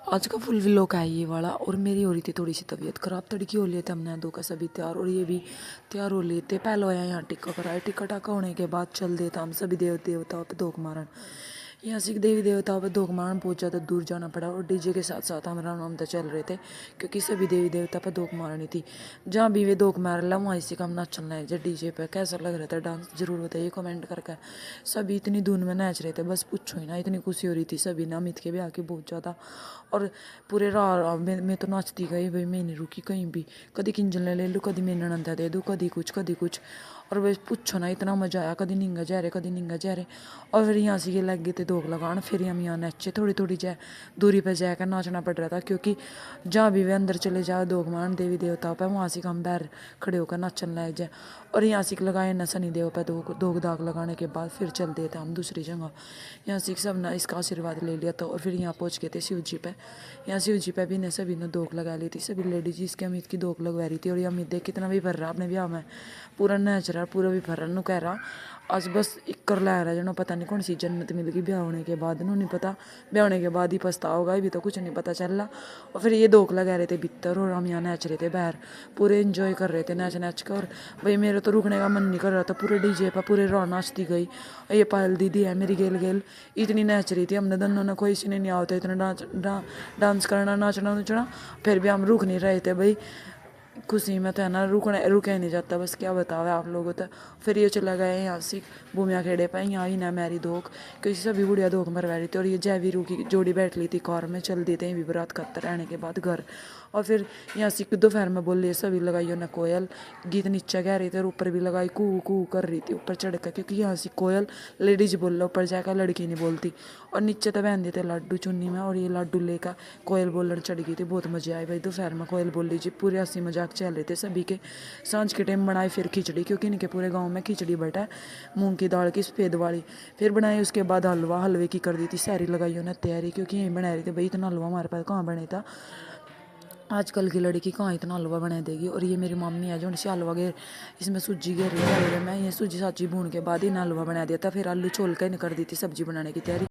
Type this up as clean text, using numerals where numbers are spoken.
आज का full vlog है ये वाला। और मेरी हो रही थी थोड़ी सी तबीयत ख़राब, तड़की हो लिए थे हमने दो का सभी तैयार, और ये भी तैयार हो लिए थे। पहले आया यहाँ टिक्का कराया, टिक्का टाका होने के बाद चल देता हम सभी देवताओं पे धोख मारन। यहाँ से देवी देवताओं पे धोख मारन बहुत ज़्यादा दूर जाना पड़ा, और डीजे के साथ साथ हम राम राम तो चल रहे थे क्योंकि सभी देवी देवता पे धोख मारनी थी। जहाँ भी वे धोख मार ला वहाँ इसी का हम नाच चलना है। जब डीजे पे कैसा लग रहा था डांस जरूर बताइए कमेंट करके। सभी इतनी धुन में नाच रहे थे, बस पूछो ही ना, इतनी खुशी हो रही थी सभी ना अमित के भी आके बहुत ज़्यादा। और पूरे रात मैं तो नाचती गई भाई, मैं नहीं रुकी कहीं भी। कभी किंजल ले लूँ, कभी मेरी ननंदा दे दूँ, कभी कुछ कभी कुछ। और बस पूछो ना इतना मजा आया, कभी निंगा जा रहे कभी निंगा जा रहे। और फिर यहाँ से ये लग गए थे धोख लगान, फिर हम यहाँ नाचे थोड़ी थोड़ी दूरी पर जाकर नाचना पड़ रहा था क्योंकि जहाँ भी वे अंदर चले जाओ धोख मारन देवी देवताओं पर, वहाँ से हम बाहर खड़े होकर नाचन लग जाए। और यहाँ से लगाए ना शनि देव पर दो दाग लगाने के बाद फिर चल दिए थे हम दूसरी जगह। यहाँ से सब ना इसका आशीर्वाद ले लिया था, और फिर यहाँ पहुँच गए थे शिव जी पे। यहाँ शिव जी पे भी ने सभी ने दोख लगा ली थी, सभी लेडीज इसके अमित की दोख लगवा रही थी। और ये अमित देख कितना भी भर रहा अपने ब्याह में, पूरा नाच रहा, पूरा भी भर रहा कह रहा आज बस एक कर ला रहा जनो, पता नहीं कौन सी जन्नत मिल गई ब्याह होने के बाद। नु नहीं पता, ब्याह होने के बाद ही पछताओगा, भी तो कुछ नहीं पता चल रहा। और फिर ये दोख लगा रहे थे भीतर, और हम यहाँ नाच रहे थे बाहर, पूरे इंजॉय कर रहे थे नाच नाच कर। और भाई मेरे तो रुकने का मन नहीं कर रहा था, पूरे डीजे पर पूरे रो नाचती गई। ये पायल दीदी है मेरी गेल गेल, इतनी नाच रही थी। हमने दोनों ने कोई सी नहीं आता इतना डांस करना नाचना नचना, फिर भी हम रुक नहीं रहे थे भाई। खुशी में तो है ना रुके नहीं जाता, बस क्या बताओ आप लोगों तो। फिर ये चला गया यहाँ से भूमिया खेड़े पे, यहाँ ही ना मेरी धोख क्योंकि सभी बुढ़िया धोख मरवा रही थी। और ये जयवीरू की जोड़ी बैठ ली थी कार में, चल देते हैं विभरात करते रहने के बाद घर। और फिर यहाँ से दोपहर में बोल रही सभी लगाई ना कोयल, गीत नीचे कह रही थी, और ऊपर भी लगाई कू कू कर रही थी ऊपर चढ़ कर, क्योंकि यहाँ से कोयल लेडीज बोल रहा, ऊपर जाकर लड़की नहीं बोलती। और नीचे तो बहन देते लाडू चुन्नी में, और ये लाडू लेकर कोयल बोलने चढ़ गई थी। बहुत मजे आए भाई, दोपहर में कोयल बोल लीजिए, पूरे हंसी मजाक चल रहे थे सभी के। सांझ के टाइम बनाई फिर खिचड़ी, क्योंकि इनके पूरे गांव में खिचड़ी बटा है मूंग की दाल की सफ़ेद वाली। फिर बनाई उसके बाद हलवा, हलवे की कर दी थी सारी लगाई उन्हें तैयारी, क्योंकि यहीं बना रही थी भाई, इतना हलवा हमारे पास कहाँ बने था। आजकल की लड़की कहाँ इतना हलवा बना देगी। और ये मेरी मम्मी है जो इनसे हलवा गे इसमें सूजी गे रही है, मैं ये सूजी साजी भून के बाद ही ना हलवा बना दिया था। फिर आलू छोल कर कर दी थी सब्जी बनाने की तैयारी।